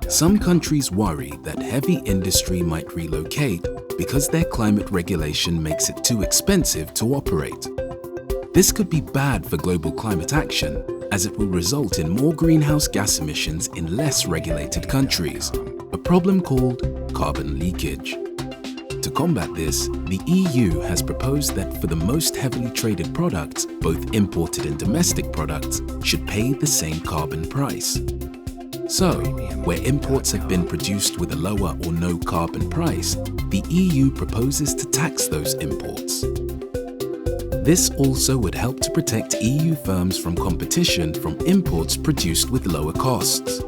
Some countries worry that heavy industry might relocate because their climate regulation makes it too expensive to operate. This could be bad for global climate action, as it will result in more greenhouse gas emissions in less regulated countries, a problem called carbon leakage. To combat this, the EU has proposed that for the most heavily traded products, both imported and domestic products should pay the same carbon price. So, where imports have been produced with a lower or no carbon price, the EU proposes to tax those imports. This also would help to protect EU firms from competition from imports produced with lower costs.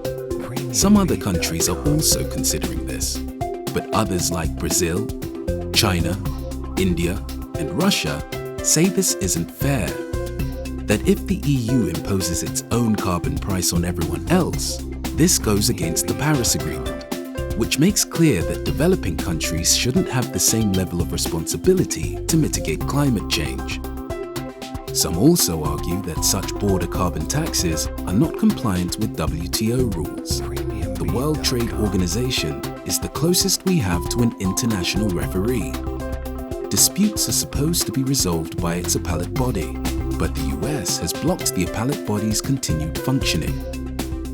Some other countries are also considering this, but others like Brazil, China, India, and Russia say this isn't fair. That if the EU imposes its own carbon price on everyone else, this goes against the Paris Agreement, which makes clear that developing countries shouldn't have the same level of responsibility to mitigate climate change. Some also argue that such border carbon taxes are not compliant with WTO rules. The World Trade Organization is the closest we have to an international referee. Disputes are supposed to be resolved by its appellate body, but the US has blocked the appellate body's continued functioning,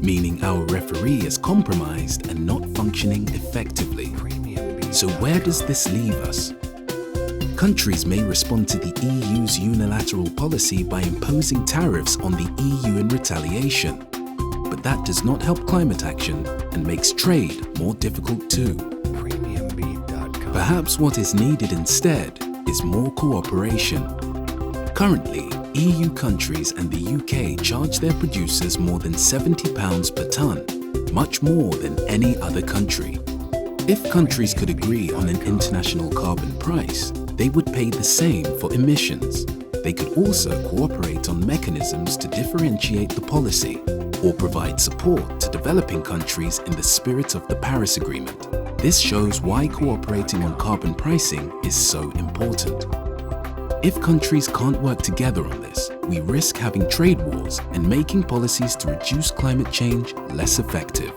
meaning our referee is compromised and not functioning effectively. So where does this leave us? Countries may respond to the EU's unilateral policy by imposing tariffs on the EU in retaliation, but that does not help climate action and makes trade more difficult too. Perhaps what is needed instead is more cooperation. Currently, EU countries and the UK charge their producers more than £70 per tonne, much more than any other country. If countries could agree on an international carbon price, they would pay the same for emissions. They could also cooperate on mechanisms to differentiate the policy or provide support to developing countries in the spirit of the Paris Agreement. This shows why cooperating on carbon pricing is so important. If countries can't work together on this, we risk having trade wars and making policies to reduce climate change less effective.